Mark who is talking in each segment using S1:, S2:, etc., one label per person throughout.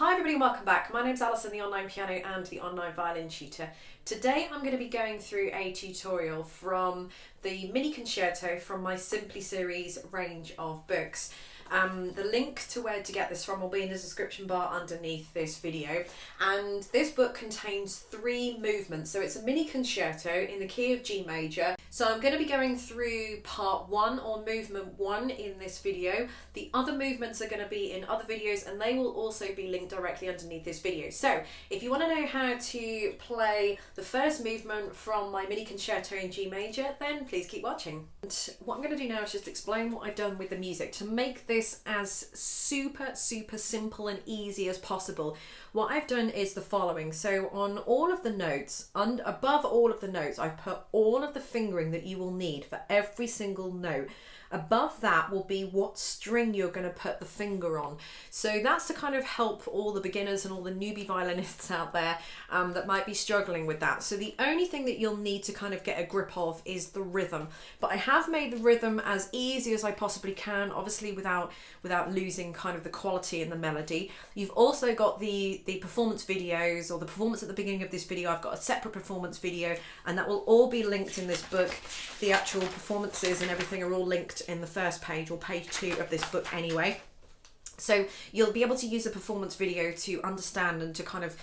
S1: Hi everybody and welcome back. My name's Alison, the online piano and the online violin tutor. Today I'm going to be going through a tutorial from the mini concerto from my Simply series range of books. The link to where to get this from will be in the description bar underneath this video, and this book contains 3 movements, so it's a mini concerto in the key of G major. So I'm going to be going through part 1 or movement 1 in this video. The other movements are going to be in other videos and they will also be linked directly underneath this video. So if you want to know how to play the first movement from my mini concerto in G major, then please keep watching. And what I'm going to do now is just explain what I've done with the music to make this as super simple and easy as possible. What I've done is the following. So on all of the notes, above all of the notes, I've put all of the fingering that you will need for every single note. Above that will be what string you're going to put the finger on. So that's to kind of help all the beginners and all the newbie violinists out there that might be struggling with that. So the only thing that you'll need to kind of get a grip of is the rhythm. But I have made the rhythm as easy as I possibly can, obviously without losing kind of the quality and the melody. You've also got the performance videos, or the performance at the beginning of this video. I've got a separate performance video and that will all be linked in this book. The actual performances and everything are all linked in the first page, or page 2 of this book anyway. So you'll be able to use a performance video to understand and to kind of,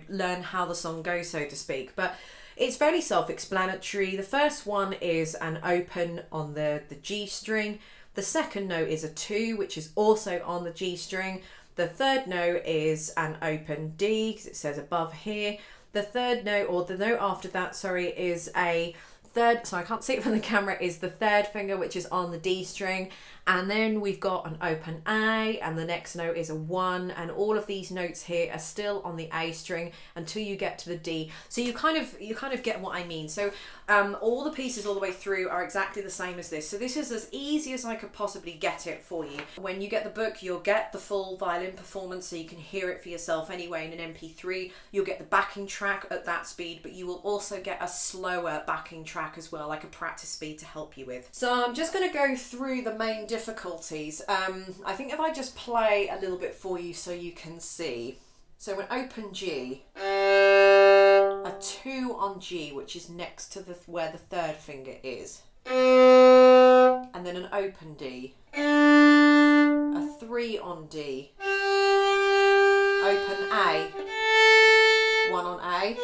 S1: learn how the song goes, so to speak. But it's fairly self-explanatory. The first one is an open on the G string. The second note is a 2, which is also on the G string. The third note is an open D, because it says above here. The third note, or the note after that, sorry, is a third, so I can't see it from the camera, is the third finger, which is on the D string. And then we've got an open A, and the next note is a 1, and all of these notes here are still on the A string until you get to the D. So you kind of get what I mean. So all the pieces all the way through are exactly the same as this. So this is as easy as I could possibly get it for you. When you get the book, you'll get the full violin performance, so you can hear it for yourself anyway in an MP3. You'll get the backing track at that speed, but you will also get a slower backing track as well, like a practice speed to help you with. So I'm just going to go through the main difficulties. I think if I just play a little bit for you so you can see. So an open G, a 2 on G, which is next to where the third finger is, and then an open D, a 3 on D, open A, 1 on A,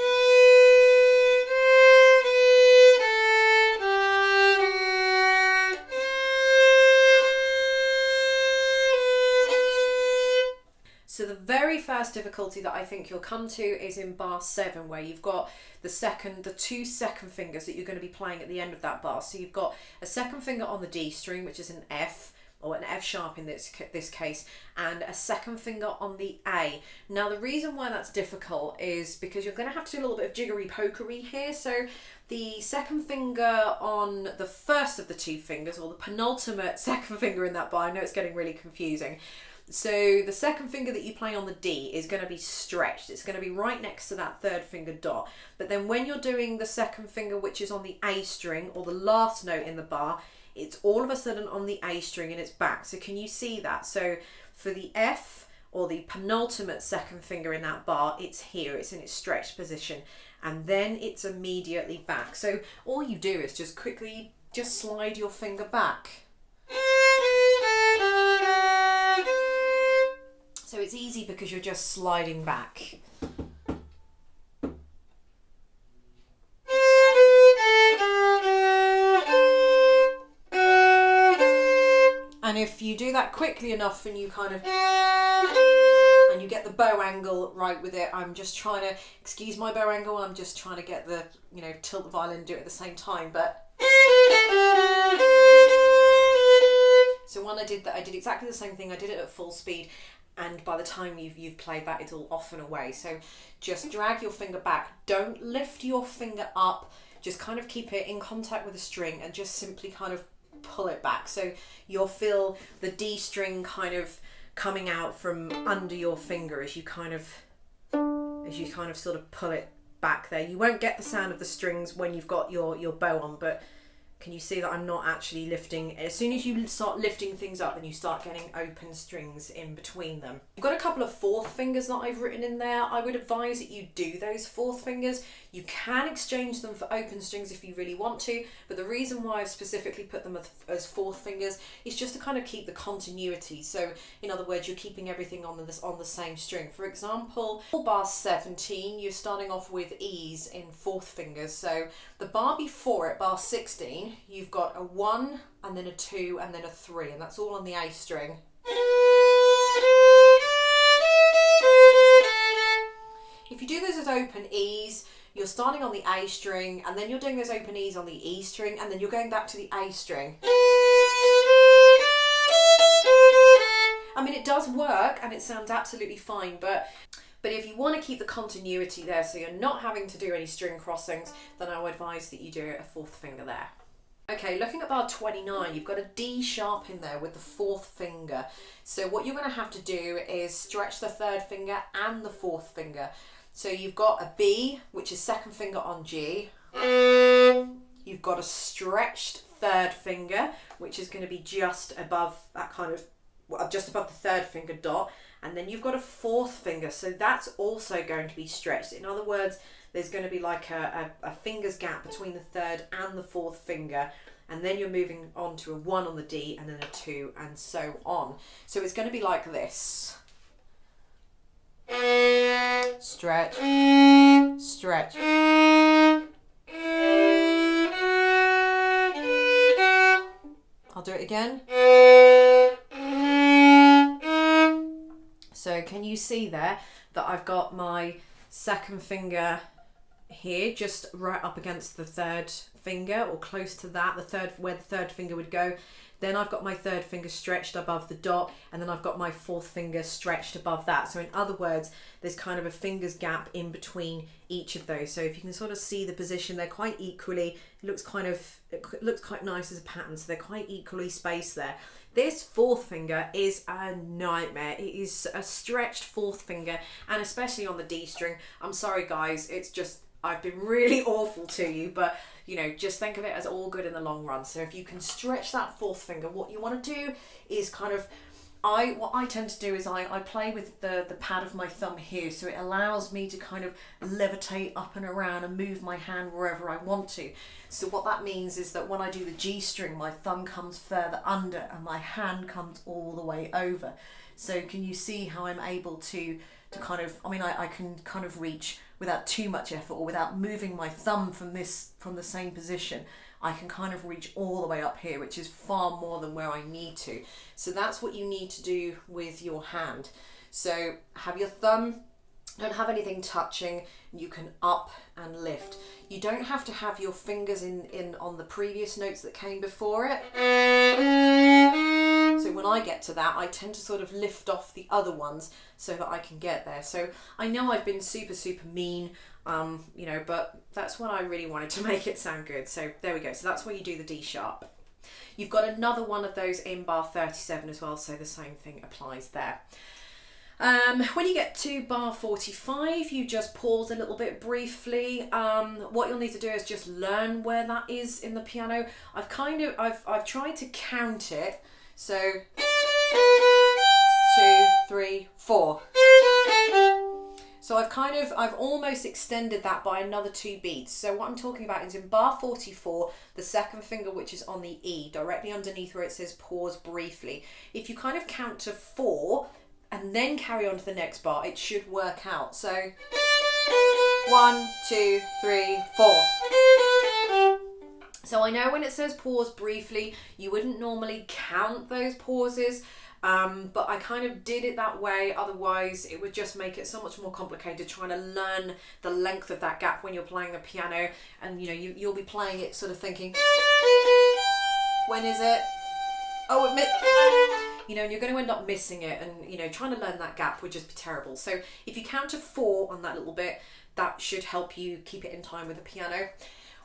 S1: So the very first difficulty that I think you'll come to is in bar 7, where you've got the 2 second fingers that you're going to be playing at the end of that bar. So you've got a second finger on the D string, which is an F, or an F sharp in this case, and a second finger on the A. Now the reason why that's difficult is because you're going to have to do a little bit of jiggery pokery here. So the second finger on the first of the 2 fingers, or the penultimate second finger in that bar, I know it's getting really confusing. So the second finger that you play on the D is going to be stretched. It's going to be right next to that third finger dot. But then when you're doing the second finger, which is on the A string, or the last note in the bar, it's all of a sudden on the A string and it's back. So can you see that? So for the F, or the penultimate second finger in that bar, it's here, it's in its stretched position, and then it's immediately back. So all you do is just quickly just slide your finger back. So it's easy because you're just sliding back. And if you do that quickly enough and you and you get the bow angle right with it, I'm just trying to, excuse my bow angle, I'm just trying to get the, tilt the violin and do it at the same time, but. So when I did that, I did exactly the same thing. I did it at full speed. And by the time you've played that, it's all off and away. So just drag your finger back. Don't lift your finger up. Just kind of keep it in contact with the string and just simply kind of pull it back. So you'll feel the D string kind of coming out from under your finger as you kind of sort of pull it back there. You won't get the sound of the strings when you've got your bow on, but Can you see that I'm not actually lifting? As soon as you start lifting things up, then you start getting open strings in between them. I've got a couple of fourth fingers that I've written in there. I would advise that you do those fourth fingers. You can exchange them for open strings if you really want to, but the reason why I've specifically put them as fourth fingers is just to kind of keep the continuity. So in other words, you're keeping everything on the same string. For example, for bar 17, you're starting off with E's in fourth fingers. So the bar before it, bar 16, you've got a 1 and then a 2 and then a 3, and that's all on the A string. If you do those as open E's, you're starting on the A string, and then you're doing those open E's on the E string, and then you're going back to the A string. I mean, it does work and it sounds absolutely fine, but if you want to keep the continuity there, so you're not having to do any string crossings, then I would advise that you do a fourth finger there. Okay, looking at bar 29, you've got a D sharp in there with the fourth finger. So what you're going to have to do is stretch the third finger and the fourth finger. So you've got a B, which is second finger on G. You've got a stretched third finger, which is going to be just above that kind of, just above the third finger dot. And then you've got a fourth finger, so that's also going to be stretched. In other words, there's going to be like a finger's gap between the third and the fourth finger, and then you're moving on to a 1 on the D and then a 2 and so on. So it's going to be like this. Stretch, stretch. I'll do it again. So can you see there that I've got my second finger here just right up against the third finger, or close to that, where the third finger would go. Then I've got my third finger stretched above the dot, and then I've got my fourth finger stretched above that. So in other words, there's kind of a finger's gap in between each of those. So if you can sort of see the position, they're quite equally, it looks quite nice as a pattern, so they're quite equally spaced there. This fourth finger is a nightmare. It is a stretched fourth finger, and especially on the D string. I'm sorry guys, it's just, I've been really awful to you, but you know, just think of it as all good in the long run. So if you can stretch that fourth finger, what you want to do is kind of, what I tend to do is I play with the pad of my thumb here, so it allows me to kind of levitate up and around and move my hand wherever I want to. So what that means is that when I do the G string, my thumb comes further under and my hand comes all the way over. So can you see how I'm able to kind of, I mean, I can kind of reach without too much effort, or without moving my thumb from the same position. I can kind of reach all the way up here, which is far more than where I need to. So that's what you need to do with your hand. So have your thumb, don't have anything touching, you can up and lift. You don't have to have your fingers in on the previous notes that came before it. So when I get to that, I tend to sort of lift off the other ones so that I can get there. So I know I've been super mean, you know, but that's what I really wanted to make it sound good. So there we go. So that's where you do the D sharp. You've got another one of those in bar 37 as well, so the same thing applies there. When you get to bar 45, you just pause a little bit briefly. What you'll need to do is just learn where that is in the piano. I've tried to count it. So 2, 3, 4. So I've almost extended that by another 2 beats. So what I'm talking about is in bar 44, the second finger, which is on the E, directly underneath where it says pause briefly. If you kind of count to 4 and then carry on to the next bar, it should work out. So 1, 2, 3, 4. So I know when it says pause briefly, you wouldn't normally count those pauses, but I kind of did it that way. Otherwise, it would just make it so much more complicated trying to learn the length of that gap when you're playing the piano. And you know, you'll be playing it sort of thinking, when is it? Oh, you know, and you're going to end up missing it, and you know, trying to learn that gap would just be terrible. So if you count to 4 on that little bit, that should help you keep it in time with the piano.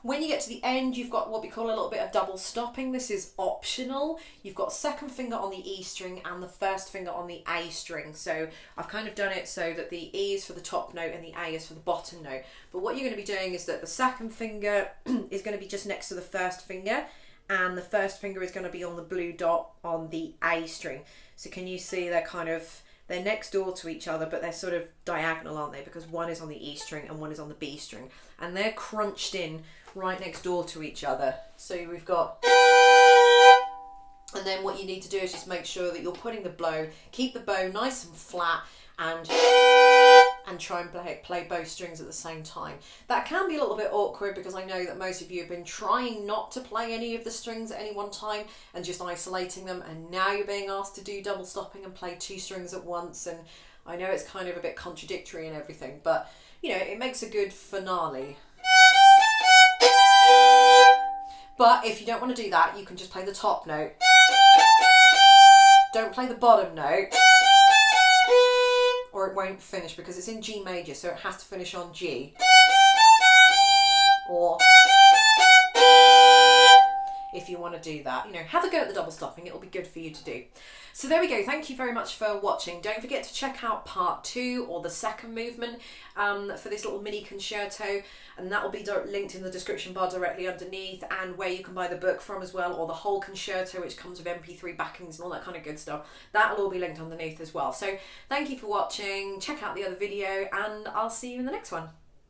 S1: When you get to the end, you've got what we call a little bit of double stopping. This is optional. You've got second finger on the E string and the first finger on the A string. So I've kind of done it so that the E is for the top note and the A is for the bottom note. But what you're going to be doing is that the second finger is going to be just next to the first finger, and the first finger is going to be on the blue dot on the A string. So can you see they're next door to each other, but they're sort of diagonal, aren't they? Because one is on the E string and one is on the B string. And they're crunched in right next door to each other. So we've got... And then what you need to do is just make sure that you're putting the bow, keep the bow nice and flat, and try and play both strings at the same time. That can be a little bit awkward because I know that most of you have been trying not to play any of the strings at any one time and just isolating them, and now you're being asked to do double stopping and play 2 strings at once, and I know it's kind of a bit contradictory and everything, but you know, it makes a good finale. But if you don't want to do that, you can just play the top note. Don't play the bottom note, or it won't finish because it's in G major, so it has to finish on G. Or if you want to do that, you know, have a go at the double stopping. It'll be good for you to do. So there we go. Thank you very much for watching. Don't forget to check out part 2 or the second movement for this little mini concerto, and that will be linked in the description bar directly underneath, and where you can buy the book from as well, or the whole concerto, which comes with MP3 backings and all that kind of good stuff. That will all be linked underneath as well. So thank you for watching. Check out the other video, and I'll see you in the next one.